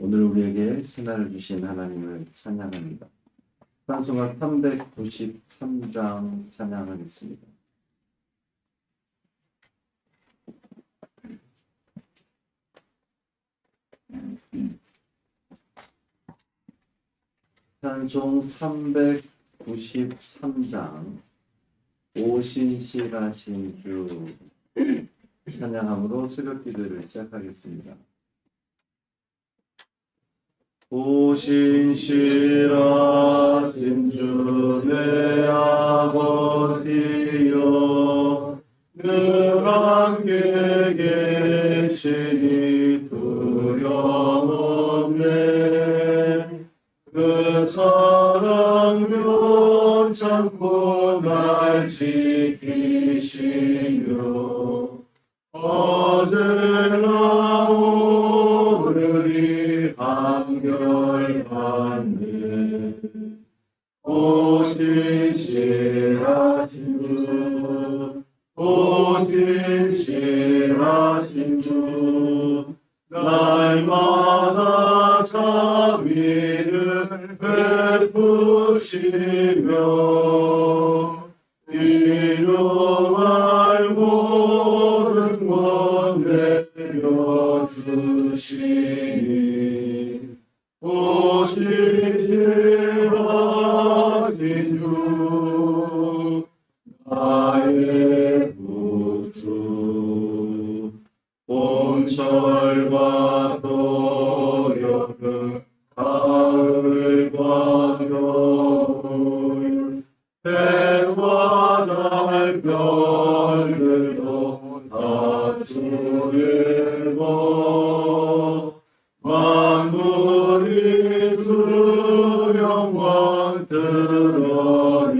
오늘 우리에게 신화를 주신 하나님을 찬양합니다. 찬송가 393장 찬양하겠습니다. 찬송 393장 오신실하신 주 찬양함으로 새벽 기도를 시작하겠습니다. 오신실하신 주 내 아버지여 늘 함께 계시니 두려움없네. 그 사랑 변찮고 날 지키시며 어제나 오늘이 한결같네. 오신실하신 주, 오신실하신 주, 날마다 자비를 베푸시며 일용할 모든 것 내려주시니 오신실하신 주 나의 구주. 봄철과 여름 가을과 겨울 해와 달 별들도 다 주의 것. 만물이 주 영광 드러내보다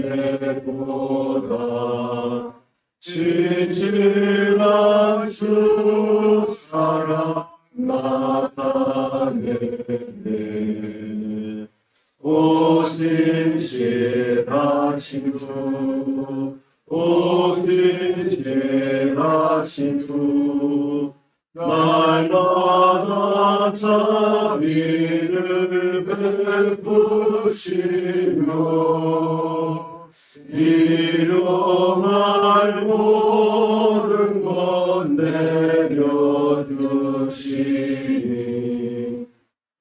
진실한 주 사랑 나타내네. 오신실하신 주, 오신실하신 주, 날마다 자비를 베푸시며 일용할 모든 것 내려주시니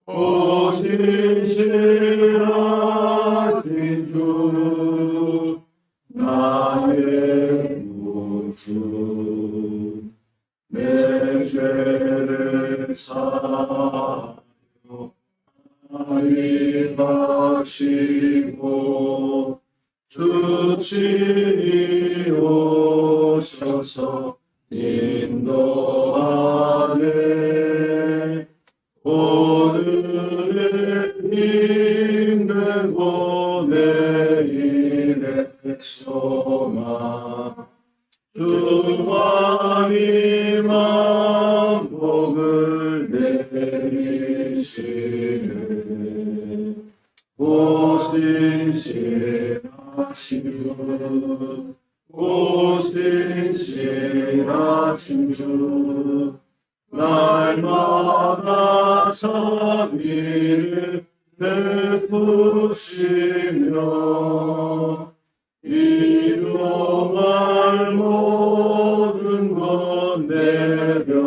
오신실하신 주 나의 구주. 내 죄를 사하여 알리하시고 주 친히 오셔서 인도하네. 오늘의 힘들고 내일의 소망 주만이 만복을 내리시네. 오신실하신 주, 오신실하신 주, 날마다 자비를 베푸시며 일용할 모든 것 내려주시니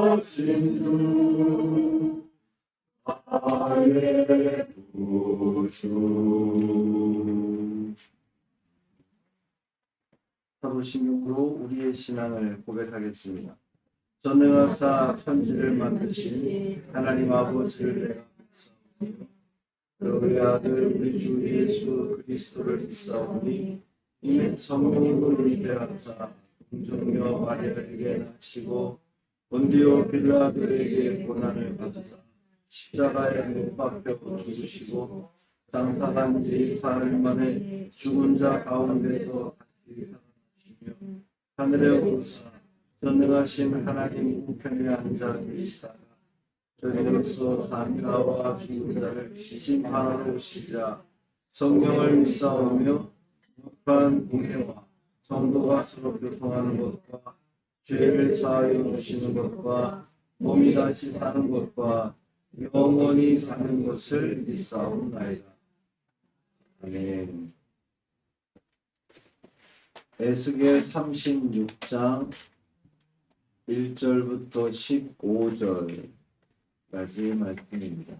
오신실하신 주 나의 구주. 사도신경으로 우리의 신앙을 고백하겠습니다. 전능하사 천지를 만드신 하나님 아버지를 내가 믿사오며 그의 아들 우리 주 예수 그리스도를 믿사오니 이는 성령으로 위대하사 동정녀 마리아에게 낳히고 본디오 빌라도에게 고난을 받으사 십자가에 못 박혀 죽으시고 장사한 지 사흘 만에 죽은 자 가운데서 다시 살아나시며 하늘에 오르사 전능하신 하나님 우편에 앉아 계시다가 저희로서 산 자와 죽은 자를 심판하러 오시자 성령을 믿사오며 거룩한 공회와 성도가 서로 교통하는 것과 죄를 사하여 주시는 것과 몸이 다시 사는 것과 영원히 사는 것을 믿사옵나이다. 아멘. 에스겔 36장 1절부터 15절까지 말씀입니다.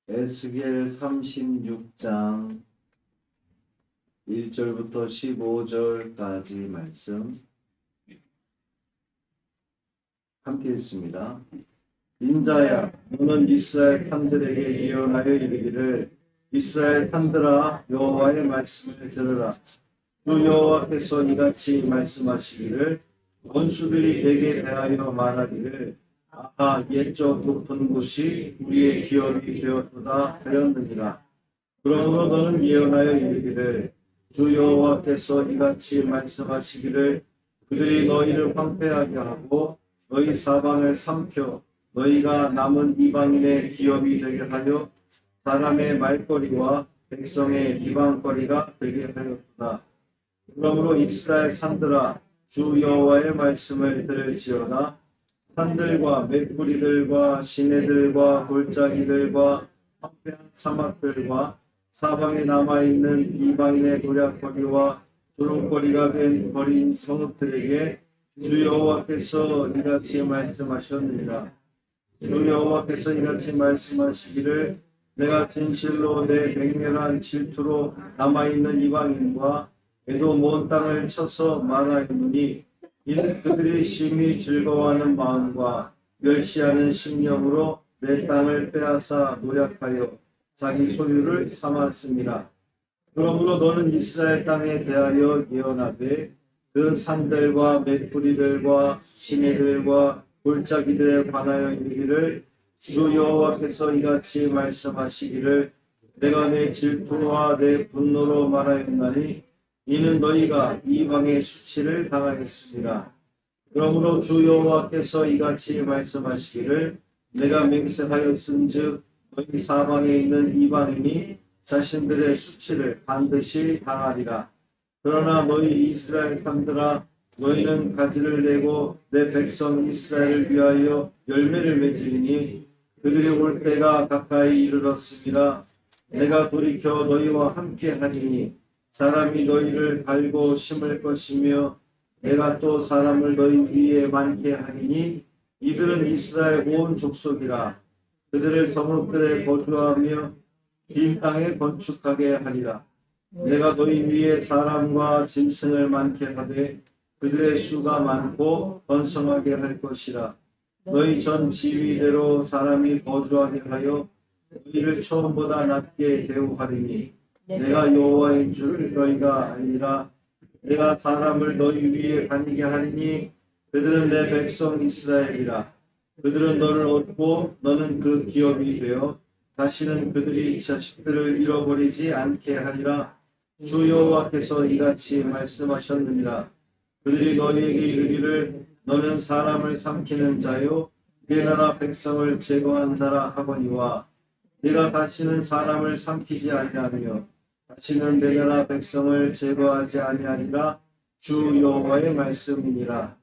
에스겔 36장 1절부터 15절까지 말씀 함께 읽습니다. 인자야, 너는 이스라엘 산들에게 예언하여 이르기를, 이스라엘 산들아, 여호와의 말씀을 들으라. 주 여호와께서 이같이 말씀하시기를, 원수들이 내게 대하여 말하기를, 아하, 옛적 높은 곳이 우리의 기업이 되었도다 하였느니라. 그러므로 너는 예언하여 이르기를, 주 여호와께서 이같이 말씀하시기를, 그들이 너희를 황폐하게 하고 너희 사방을 삼켜 너희가 남은 이방인의 기업이 되게 하여 사람의 말거리와 백성의 비방거리가 되게 하였도다. 그러므로 이스라엘 산들아, 주 여호와의 말씀을 들을지어다. 산들과 맷뿌리들과 시내들과 골짜기들과 황폐한 사막들과 사방에 남아있는 이방인의 도략거리와 조롱거리가 된 버린 성읍들에게 주 여호와께서 이같이 말씀하셨느니라. 주 여호와께서 이같이 말씀하시기를, 내가 진실로 내 맹렬한 질투로 남아있는 이방인과 에돔 온 땅을 쳐서 말하였노니, 이는 그들이 심히 즐거워하는 마음과 멸시하는 심령으로 내 땅을 빼앗아 노략하여 자기 소유를 삼았습니다. 그러므로 너는 이스라엘 땅에 대하여 예언하되, 그 산들과 맷뿌리들과 시내들과 골짜기들에 관하여 이르기를, 주 여호와께서 이같이 말씀하시기를, 내가 내 질투와 내 분노로 말하였나니, 이는 너희가 이방의 수치를 당하였습니다. 그러므로 주 여호와께서 이같이 말씀하시기를, 내가 맹세하였은즉 너희 사방에 있는 이방인이 자신들의 수치를 반드시 당하리라. 그러나 너희 이스라엘 산들아, 너희는 가지를 내고 내 백성 이스라엘을 위하여 열매를 맺으리니, 그들이 올 때가 가까이 이르렀습니다. 내가 돌이켜 너희와 함께 하리니, 사람이 너희를 갈고 심을 것이며, 내가 또 사람을 너희 위에 많게 하리니, 이들은 이스라엘 온 족속이라. 그들을 성읍들에 거주하며 빈 땅에 건축하게 하리라. 내가 너희 위에 사람과 짐승을 많게 하되 그들의 수가 많고 번성하게 할 것이라. 너희 전 지위대로 사람이 거주하게 하여 너희를 처음보다 낮게 대우하리니, 내가 여호와인 줄 너희가 알리라. 내가 사람을 너희 위에 다니게 하리니, 그들은 내 백성 이스라엘이라. 그들은 너를 얻고 너는 그 기업이 되어 다시는 그들이 자식들을 잃어버리지 않게 하리라. 주 여호와께서 이같이 말씀하셨느니라. 그들이 너희에게 이르기를, 너는 사람을 삼키는 자요 내 나라 백성을 제거한 자라 하거니와, 네가 다시는 사람을 삼키지 아니하며 다시는 내 나라 백성을 제거하지 아니하리라. 주 여호와의 말씀이니라.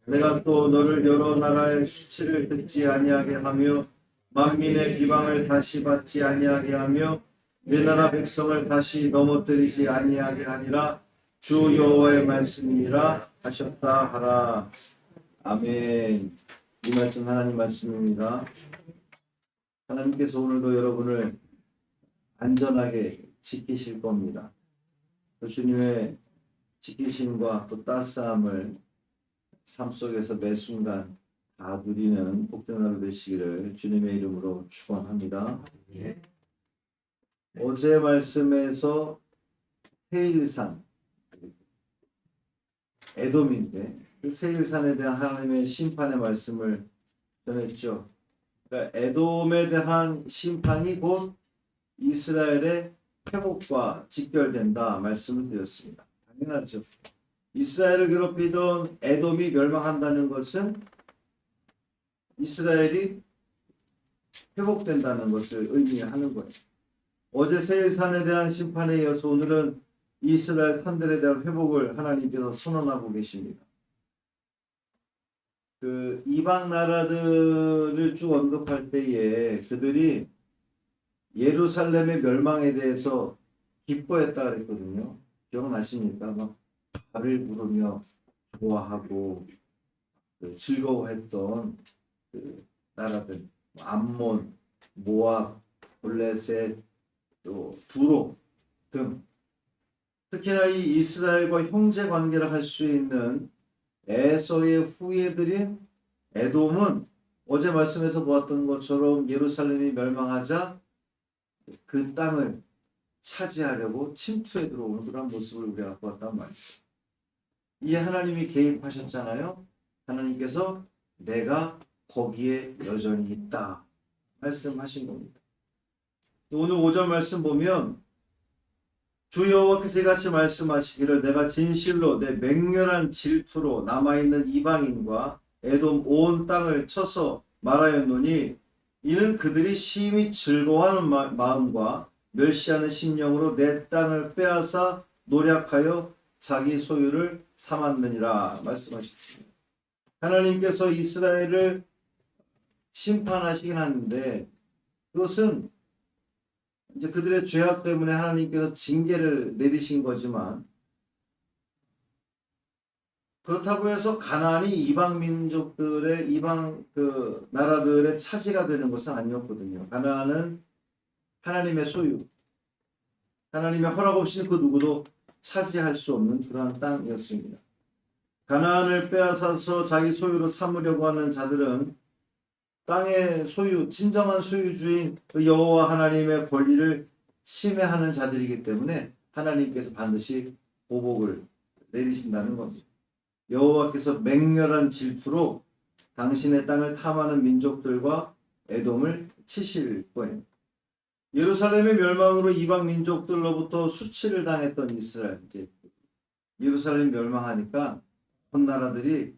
내가 또 너를 여러 나라의 수치를 듣지 아니하게 하며 만민의 비방을 다시 받지 아니하게 하며 내 나라 백성을 다시 넘어뜨리지 아니하게 하니라. 주 여호와의 말씀이니라 하셨다 하라. 아멘. 이 말씀 하나님 말씀입니다. 하나님께서 오늘도 여러분을 안전하게 지키실 겁니다. 주님의 지키심과 또 따스함을 삶 속에서 매 순간 다 누리는 복된 하루 되시기를 주님의 이름으로 축원합니다. 어제 말씀에서 세일산, 에돔인데 그 세일산에 대한 하나님의 심판의 말씀을 전했죠. 그러니까 에돔에 대한 심판이 곧 이스라엘의 회복과 직결된다 말씀을 드렸습니다. 당연하죠. 이스라엘을 괴롭히던 에돔이 멸망한다는 것은 이스라엘이 회복된다는 것을 의미하는 거예요. 어제 세일산에 대한 심판에 이어서 오늘은 이스라엘 산들에 대한 회복을 하나님께서 선언하고 계십니다. 그 이방 나라들을 쭉 언급할 때에 그들이 예루살렘의 멸망에 대해서 기뻐했다 그랬거든요. 기억나십니까? 막 발을 부르며 좋아하고 즐거워했던 그 나라들, 암몬, 모압, 블레셋, 또 두로 등, 특히나 이 이스라엘과 형제 관계를 할 수 있는 에서의 후예들인 에돔은 어제 말씀에서 보았던 것처럼 예루살렘이 멸망하자 그 땅을 차지하려고 침투해 들어오는 그런 모습을 우리가 보았단 말이죠. 이에 하나님이 개입하셨잖아요. 하나님께서 내가 거기에 여전히 있다 말씀하신 겁니다. 오늘 5절 말씀 보면 주 여호와께서 이같이 말씀하시기를 내가 진실로 내 맹렬한 질투로 남아있는 이방인과 에돔 온 땅을 쳐서 말하였노니 이는 그들이 심히 즐거워하는 마음과 멸시하는 심령으로 내 땅을 빼앗아 노략하여 자기 소유를 삼았느니라 말씀하셨습니다. 하나님께서 이스라엘을 심판하시긴 하는데 그것은 이제 그들의 죄악 때문에 하나님께서 징계를 내리신 거지만 그렇다고 해서 가나안이 이방 민족들의 이방 그 나라들의 차지가 되는 것은 아니었거든요. 가나안은 하나님의 소유, 하나님의 허락 없이는 그 누구도 차지할 수 없는 그러한 땅이었습니다. 가나안을 빼앗아서 자기 소유로 삼으려고 하는 자들은 땅의 소유, 진정한 소유주인 여호와 하나님의 권리를 침해하는 자들이기 때문에 하나님께서 반드시 보복을 내리신다는 겁니다. 여호와께서 맹렬한 질투로 당신의 땅을 탐하는 민족들과 에돔을 치실 거예요. 예루살렘의 멸망으로 이방 민족들로부터 수치를 당했던 이스라엘, 이제 예루살렘이 멸망하니까 온 나라들이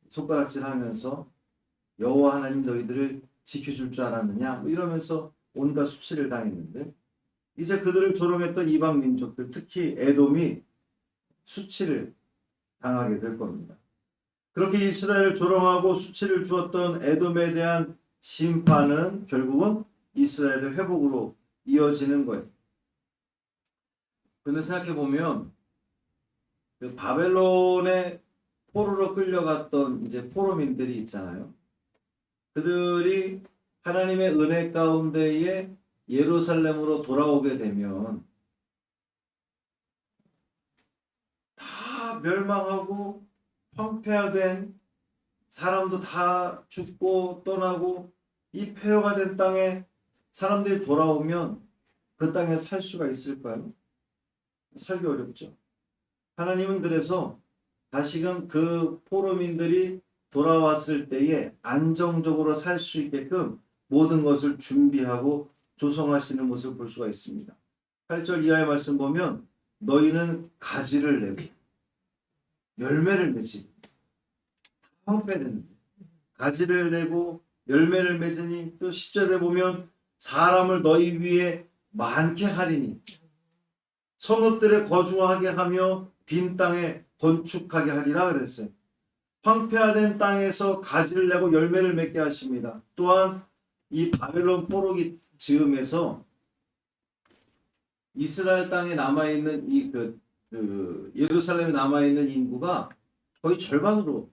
손가락질하면서 여호와 하나님 너희들을 지켜줄 줄 알았느냐 뭐 이러면서 온갖 수치를 당했는데 이제 그들을 조롱했던 이방 민족들 특히 에돔이 수치를 당하게 될 겁니다. 그렇게 이스라엘을 조롱하고 수치를 주었던 에돔에 대한 심판은 결국은 이스라엘의 회복으로 이어지는 거예요. 그런데 생각해 보면 그 바벨론의 포로로 끌려갔던 이제 포로민들이 있잖아요. 그들이 하나님의 은혜 가운데에 예루살렘으로 돌아오게 되면 다 멸망하고 황폐화된 사람도 다 죽고 떠나고 이 폐허가 된 땅에 사람들이 돌아오면 그 땅에 살 수가 있을까요? 살기 어렵죠. 하나님은 그래서 다시금 그 포로민들이 돌아왔을 때에 안정적으로 살 수 있게끔 모든 것을 준비하고 조성하시는 모습을 볼 수가 있습니다. 8절 이하의 말씀 보면 너희는 가지를 내고 열매를 맺지. 황폐되는데 가지를 내고 열매를 맺으니 또 10절에 보면 사람을 너희 위에 많게 하리니 성읍들에 거주하게 하며 빈 땅에 건축하게 하리라 그랬어요. 황폐화된 땅에서 가지를 내고 열매를 맺게 하십니다. 또한 이 바벨론 포로기 즈음에서 이스라엘 땅에 남아있는 예루살렘에 남아있는 인구가 거의 절반으로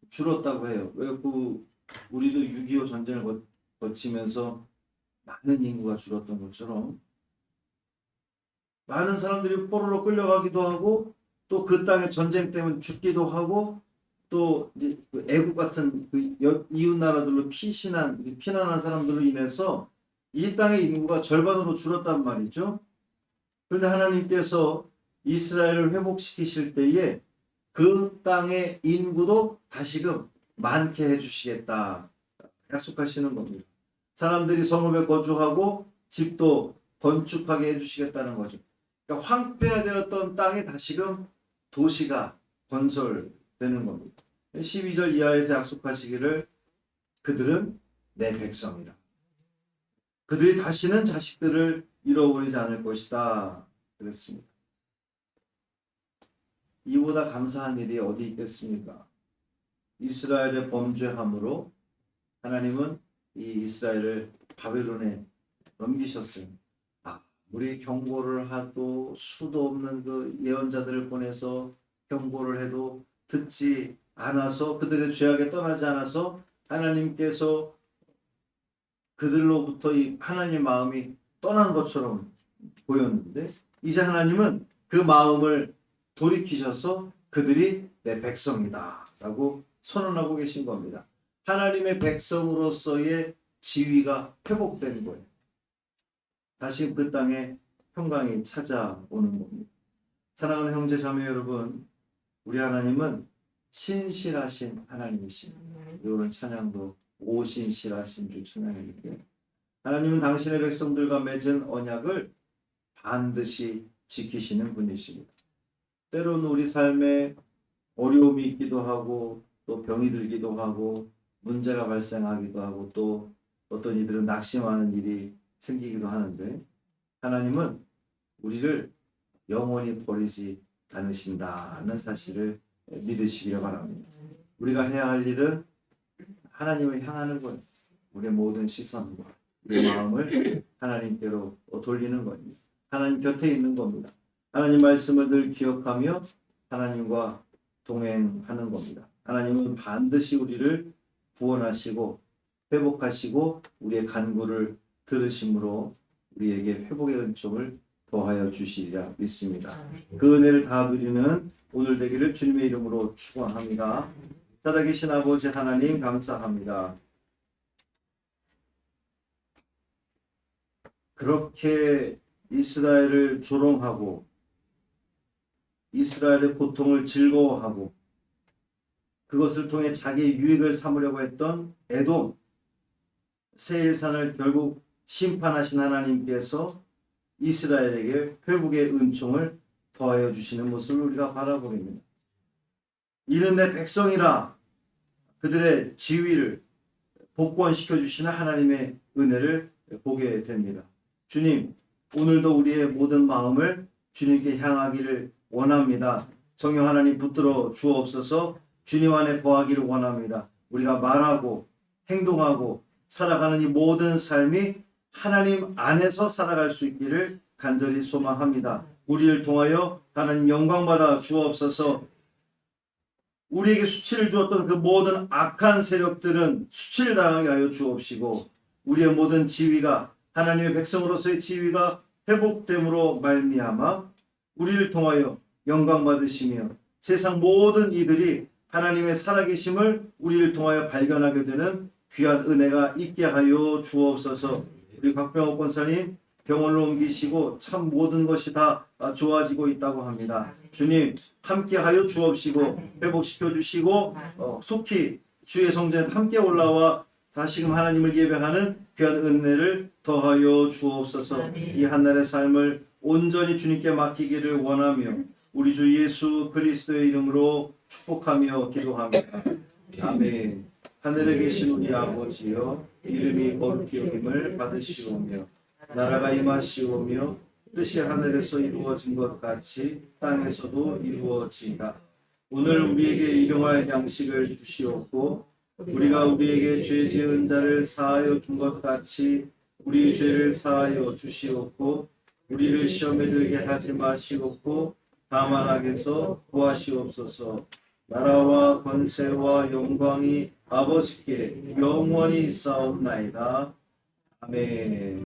줄었다고 해요. 왜 우리도 6.25 전쟁을 거치면서 많은 인구가 줄었던 것처럼 많은 사람들이 포로로 끌려가기도 하고 또 그 땅에 전쟁 때문에 죽기도 하고 또 이제 애국 같은 이웃 나라들로 피난한 사람들로 인해서 이 땅의 인구가 절반으로 줄었단 말이죠. 그런데 하나님께서 이스라엘을 회복시키실 때에 그 땅의 인구도 다시금 많게 해주시겠다 약속하시는 겁니다. 사람들이 성읍에 거주하고 집도 건축하게 해주시겠다는 거죠. 그러니까 황폐화되었던 땅에 다시금 도시가 건설되는 겁니다. 12절 이하에서 약속하시기를 그들은 내 백성이라. 그들이 다시는 자식들을 잃어버리지 않을 것이다. 그랬습니다. 이보다 감사한 일이 어디 있겠습니까? 이스라엘의 범죄함으로 하나님은 이 이스라엘을 바벨론에 넘기셨어요. 우리 경고를 하도 수도 없는 그 예언자들을 보내서 경고를 해도 듣지 않아서 그들의 죄악에 떠나지 않아서 하나님께서 그들로부터 이 하나님의 마음이 떠난 것처럼 보였는데 이제 하나님은 그 마음을 돌이키셔서 그들이 내 백성이다 라고 선언하고 계신 겁니다. 하나님의 백성으로서의 지위가 회복된 거예요. 다시 그 땅에 평강이 찾아오는 겁니다. 사랑하는 형제 자매 여러분, 우리 하나님은 신실하신 하나님이십니다. 이런 찬양도 오신실하신 주 찬양인데 하나님은 당신의 백성들과 맺은 언약을 반드시 지키시는 분이십니다. 때로는 우리 삶에 어려움이 있기도 하고 또 병이 들기도 하고 문제가 발생하기도 하고 또 어떤 이들은 낙심하는 일이 생기기도 하는데 하나님은 우리를 영원히 버리지 않으신다는 사실을 믿으시기를 바랍니다. 우리가 해야 할 일은 하나님을 향하는 거예요. 우리의 모든 시선과 우리의 마음을 하나님께로 돌리는 겁니다. 하나님 곁에 있는 겁니다. 하나님 말씀을 늘 기억하며 하나님과 동행하는 겁니다. 하나님은 반드시 우리를 구원하시고 회복하시고 우리의 간구를 들으심으로 우리에게 회복의 은총을 더하여 주시리라 믿습니다. 그 은혜를 다 누리는 오늘 되기를 주님의 이름으로 축원합니다. 살아계신 아버지 하나님 감사합니다. 그렇게 이스라엘을 조롱하고 이스라엘의 고통을 즐거워하고 그것을 통해 자기의 유익을 삼으려고 했던 에돔 세일산을 결국 심판하신 하나님께서 이스라엘에게 회복의 은총을 더하여 주시는 모습을 우리가 바라보게 됩니다. 이는 내 백성이라 그들의 지위를 복권시켜 주시는 하나님의 은혜를 보게 됩니다. 주님, 오늘도 우리의 모든 마음을 주님께 향하기를 원합니다. 성령 하나님 붙들어 주옵소서. 주님 안에 거하기를 원합니다. 우리가 말하고 행동하고 살아가는 이 모든 삶이 하나님 안에서 살아갈 수 있기를 간절히 소망합니다. 우리를 통하여 하나님 영광받아 주옵소서. 우리에게 수치를 주었던 그 모든 악한 세력들은 수치를 당하게 하여 주옵시고 우리의 모든 지위가 하나님의 백성으로서의 지위가 회복됨으로 말미암아 우리를 통하여 영광 받으시며 세상 모든 이들이 하나님의 살아계심을 우리를 통하여 발견하게 되는 귀한 은혜가 있게 하여 주옵소서. 우리 박병옥 권사님 병원로 옮기시고 참 모든 것이 다 좋아지고 있다고 합니다. 주님 함께하여 주옵시고 회복시켜 주시고 속히 주의 성전에 함께 올라와 다시금 하나님을 예배하는 귀한 은혜를 더하여 주옵소서. 이 한날의 삶을 온전히 주님께 맡기기를 원하며 우리 주 예수 그리스도의 이름으로 축복하며 기도합니다. 아멘. 하늘에 계신 우리 아버지여 이름이 거룩히 여김을 받으시오며 나라가 임하시오며 뜻이 하늘에서 이루어진 것 같이 땅에서도 이루어지이다. 오늘 우리에게 일용할 양식을 주시옵고 우리가 우리에게 죄 지은 자를 사하여 준 것 같이 우리 죄를 사하여 주시옵고 우리를 시험에 들게 하지 마시옵고 다만 악에서 구하시옵소서. 나라와 권세와 영광이 아버지께 영원히 있사옵나이다. 아멘.